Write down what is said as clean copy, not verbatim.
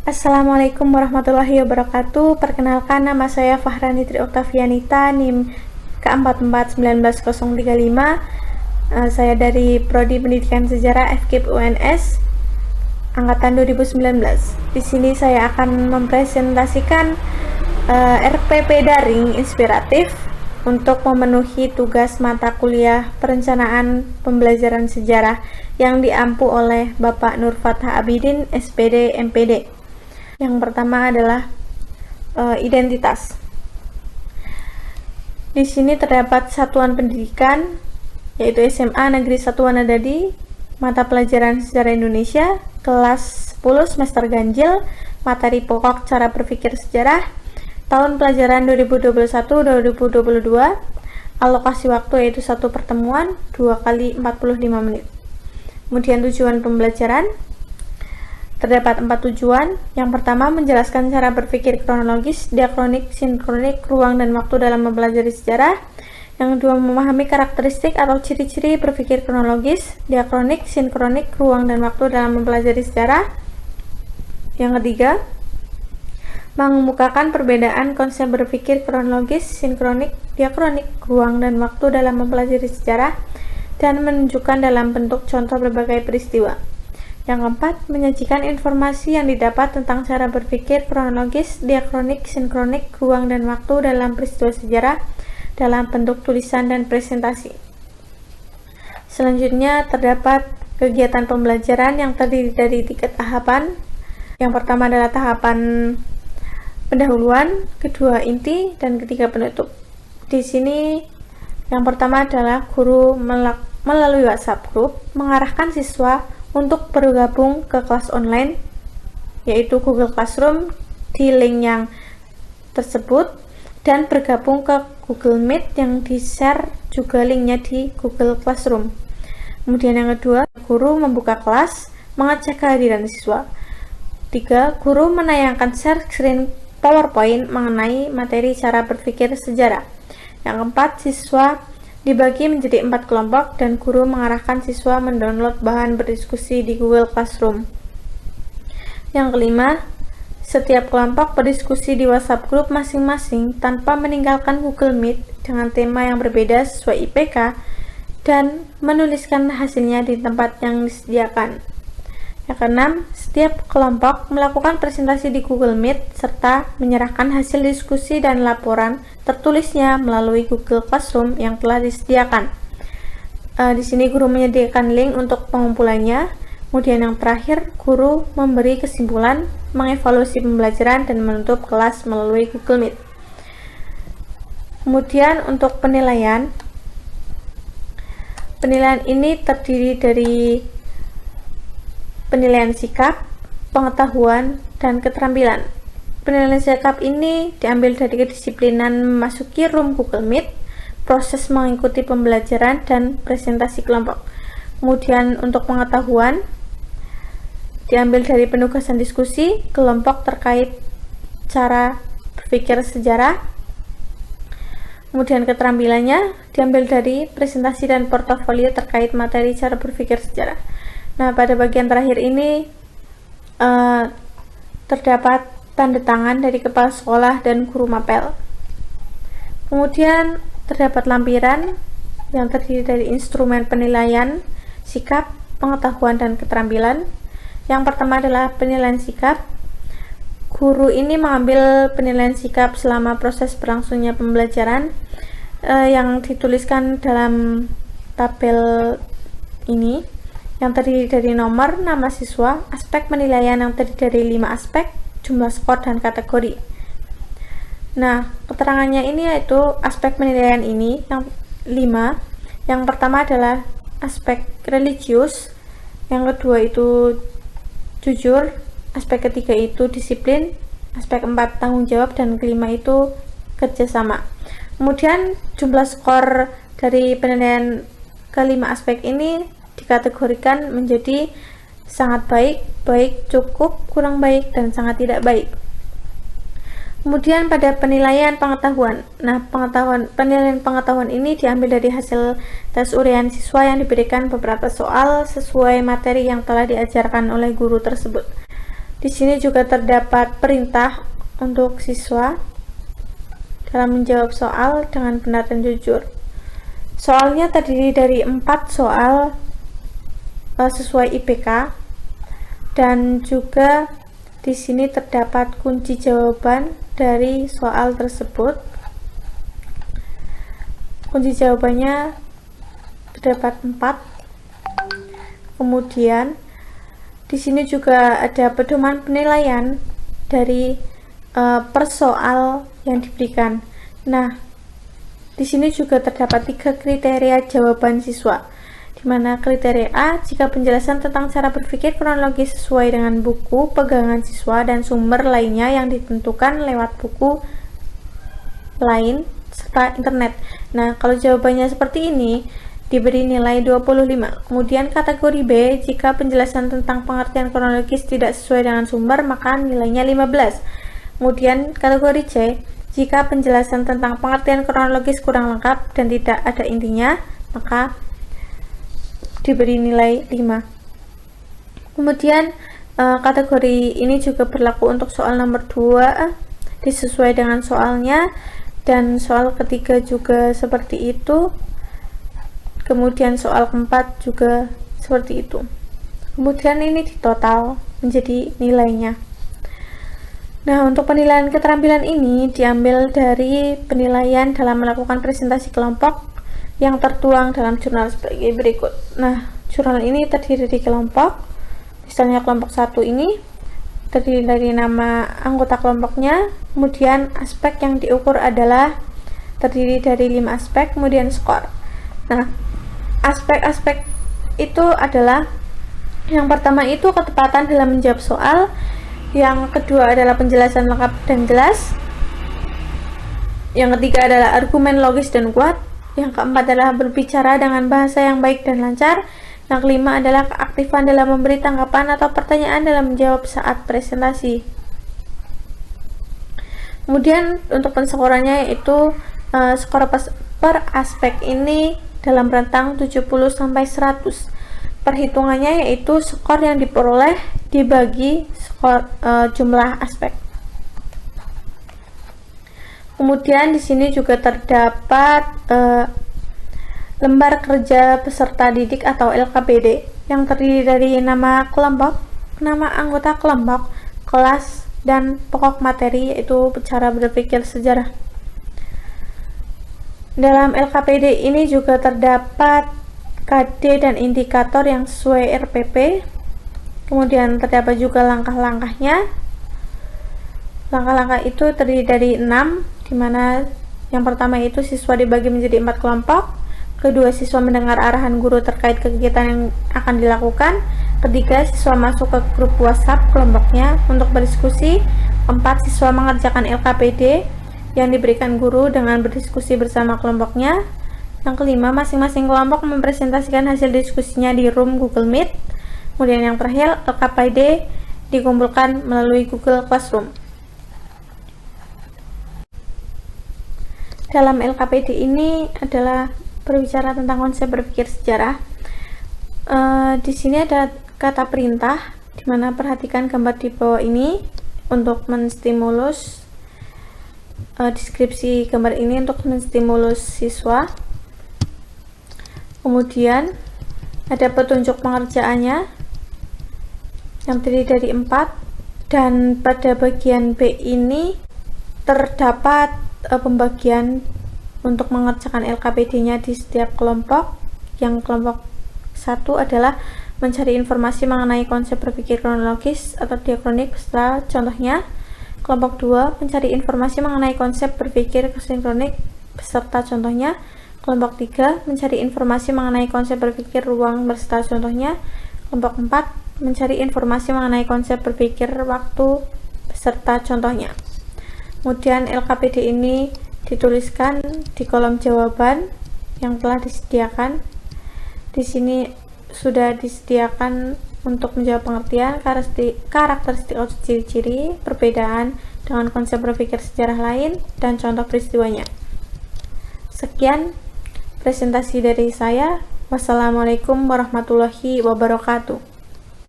Assalamualaikum warahmatullahi wabarakatuh. Perkenalkan, nama saya Fahrani Tri Oktavianita, NIM K44191035. Saya dari Prodi Pendidikan Sejarah FKIP UNS angkatan 2019. Di sini saya akan mempresentasikan RPP daring inspiratif untuk memenuhi tugas mata kuliah perencanaan pembelajaran sejarah yang diampu oleh Bapak Nur Fathah Abidin, SPD, MPD. Yang pertama adalah identitas. Di sini terdapat satuan pendidikan, yaitu SMA Negeri 1 Wanadadi, mata pelajaran Sejarah Indonesia, kelas 10 semester ganjil, materi pokok cara berpikir sejarah, tahun pelajaran 2021-2022, alokasi waktu yaitu 1 pertemuan 2 kali 45 menit. Kemudian tujuan pembelajaran, terdapat 4 tujuan. Yang pertama, menjelaskan cara berpikir kronologis, diakronik, sinkronik, ruang dan waktu dalam mempelajari sejarah. Yang kedua, memahami karakteristik atau ciri-ciri berpikir kronologis, diakronik, sinkronik, ruang dan waktu dalam mempelajari sejarah. Yang ketiga, mengemukakan perbedaan konsep berpikir kronologis, sinkronik, diakronik, ruang dan waktu dalam mempelajari sejarah, dan menunjukkan dalam bentuk contoh berbagai peristiwa. Yang keempat, menyajikan informasi yang didapat tentang cara berpikir kronologis, diakronik, sinkronik, ruang dan waktu dalam peristiwa sejarah dalam bentuk tulisan dan presentasi. Selanjutnya, terdapat kegiatan pembelajaran yang terdiri dari 3 tahapan. Yang pertama adalah tahapan pendahuluan, kedua inti, dan ketiga penutup. Di sini yang pertama adalah guru melalui WhatsApp group mengarahkan siswa untuk bergabung ke kelas online, yaitu Google Classroom di link yang tersebut, dan bergabung ke Google Meet yang di-share juga linknya di Google Classroom. Kemudian yang kedua, guru membuka kelas, mengecek kehadiran siswa. 3. Guru menayangkan share screen PowerPoint mengenai materi cara berpikir sejarah. Yang keempat, siswa dibagi menjadi 4 kelompok dan guru mengarahkan siswa mendownload bahan berdiskusi di Google Classroom. Yang kelima, setiap kelompok berdiskusi di WhatsApp group masing-masing tanpa meninggalkan Google Meet dengan tema yang berbeda sesuai IPK dan menuliskan hasilnya di tempat yang disediakan. Yang keenam, setiap kelompok melakukan presentasi di Google Meet serta menyerahkan hasil diskusi dan laporan tertulisnya melalui Google Classroom yang telah disediakan. Di sini guru menyediakan link untuk pengumpulannya. Kemudian yang terakhir, guru memberi kesimpulan, mengevaluasi pembelajaran dan menutup kelas melalui Google Meet. Kemudian untuk penilaian ini terdiri dari penilaian sikap, pengetahuan, dan keterampilan. Penilaian sikap ini diambil dari kedisiplinan memasuki room Google Meet, proses mengikuti pembelajaran, dan presentasi kelompok. Kemudian untuk pengetahuan, diambil dari penugasan diskusi kelompok terkait cara berpikir sejarah. Kemudian keterampilannya diambil dari presentasi dan portofolio terkait materi cara berpikir sejarah. Nah, pada bagian terakhir ini terdapat tanda tangan dari kepala sekolah dan guru mapel. Kemudian terdapat lampiran yang terdiri dari instrumen penilaian sikap, pengetahuan, dan keterampilan. Yang pertama adalah penilaian sikap. Guru ini mengambil penilaian sikap selama proses berlangsungnya pembelajaran yang dituliskan dalam tabel ini, yang terdiri dari nomor, nama siswa, aspek penilaian yang terdiri dari 5 aspek, jumlah skor, dan kategori. Nah, keterangannya ini yaitu aspek penilaian ini yang 5. Yang pertama adalah aspek religius, yang kedua itu jujur, aspek ketiga itu disiplin, aspek 4 tanggung jawab, dan kelima itu kerjasama. Kemudian jumlah skor dari penilaian kelima aspek ini dikategorikan menjadi sangat baik, baik, cukup, kurang baik, dan sangat tidak baik. Kemudian pada penilaian pengetahuan. Nah, penilaian pengetahuan ini diambil dari hasil tes uraian siswa yang diberikan beberapa soal sesuai materi yang telah diajarkan oleh guru tersebut. Di sini juga terdapat perintah untuk siswa dalam menjawab soal dengan benar dan jujur. Soalnya terdiri dari 4 soal sesuai IPK, dan juga di sini terdapat kunci jawaban dari soal tersebut. Kunci jawabannya terdapat 4. Kemudian di sini juga ada pedoman penilaian dari per soal yang diberikan. Nah, di sini juga terdapat 3 kriteria jawaban siswa, di mana kriteria A, jika penjelasan tentang cara berpikir kronologis sesuai dengan buku pegangan siswa dan sumber lainnya yang ditentukan lewat buku lain serta internet. Nah, kalau jawabannya seperti ini, diberi nilai 25. Kemudian kategori B, jika penjelasan tentang pengertian kronologis tidak sesuai dengan sumber, maka nilainya 15. Kemudian kategori C, jika penjelasan tentang pengertian kronologis kurang lengkap dan tidak ada intinya, maka diberi nilai 5. Kemudian kategori ini juga berlaku untuk soal nomor 2, disesuai dengan soalnya, dan soal ketiga juga seperti itu. Kemudian soal keempat juga seperti itu. Kemudian ini ditotal menjadi nilainya. Nah, untuk penilaian keterampilan ini diambil dari penilaian dalam melakukan presentasi kelompok yang tertuang dalam jurnal sebagai berikut. Nah, jurnal ini terdiri dari kelompok. Misalnya kelompok 1 ini terdiri dari nama anggota kelompoknya, kemudian aspek yang diukur adalah terdiri dari 5 aspek, kemudian skor. Nah, aspek-aspek itu adalah, yang pertama itu ketepatan dalam menjawab soal, yang kedua adalah penjelasan lengkap dan jelas, yang ketiga adalah argumen logis dan kuat, yang keempat adalah berbicara dengan bahasa yang baik dan lancar, yang kelima adalah keaktifan dalam memberi tanggapan atau pertanyaan dalam menjawab saat presentasi. Kemudian untuk penskorannya yaitu skor per aspek ini dalam rentang 70-100. Perhitungannya yaitu skor yang diperoleh dibagi skor jumlah aspek. Kemudian di sini juga terdapat lembar kerja peserta didik atau LKPD yang terdiri dari nama kelompok, nama anggota kelompok, kelas, dan pokok materi yaitu cara berpikir sejarah. Dalam LKPD ini juga terdapat KD dan indikator yang sesuai RPP. Kemudian terdapat juga langkah-langkahnya. Langkah-langkah itu terdiri dari 6, di mana yang pertama itu siswa dibagi menjadi 4 kelompok. Kedua, siswa mendengar arahan guru terkait kegiatan yang akan dilakukan. Ketiga, siswa masuk ke grup WhatsApp kelompoknya untuk berdiskusi. Keempat, siswa mengerjakan LKPD yang diberikan guru dengan berdiskusi bersama kelompoknya. Yang kelima, masing-masing kelompok mempresentasikan hasil diskusinya di room Google Meet. Kemudian yang terakhir, LKPD dikumpulkan melalui Google Classroom. Dalam LKPD ini adalah berbicara tentang konsep berpikir sejarah. Di sini ada kata perintah, di mana perhatikan gambar di bawah ini untuk menstimulus deskripsi gambar ini untuk menstimulus siswa. Kemudian ada petunjuk pengerjaannya yang terdiri dari 4, dan pada bagian B ini terdapat pembagian untuk mengerjakan LKPD-nya di setiap kelompok. Yang kelompok 1 adalah mencari informasi mengenai konsep berpikir kronologis atau diakronik beserta contohnya. Kelompok 2 mencari informasi mengenai konsep berpikir sinkronik beserta contohnya. Kelompok 3 mencari informasi mengenai konsep berpikir ruang beserta contohnya. Kelompok 4 mencari informasi mengenai konsep berpikir waktu beserta contohnya. Kemudian LKPD ini dituliskan di kolom jawaban yang telah disediakan. Di sini sudah disediakan untuk menjawab pengertian, karakteristik atau ciri-ciri, perbedaan dengan konsep berpikir sejarah lain, dan contoh peristiwanya. Sekian presentasi dari saya. Wassalamualaikum warahmatullahi wabarakatuh.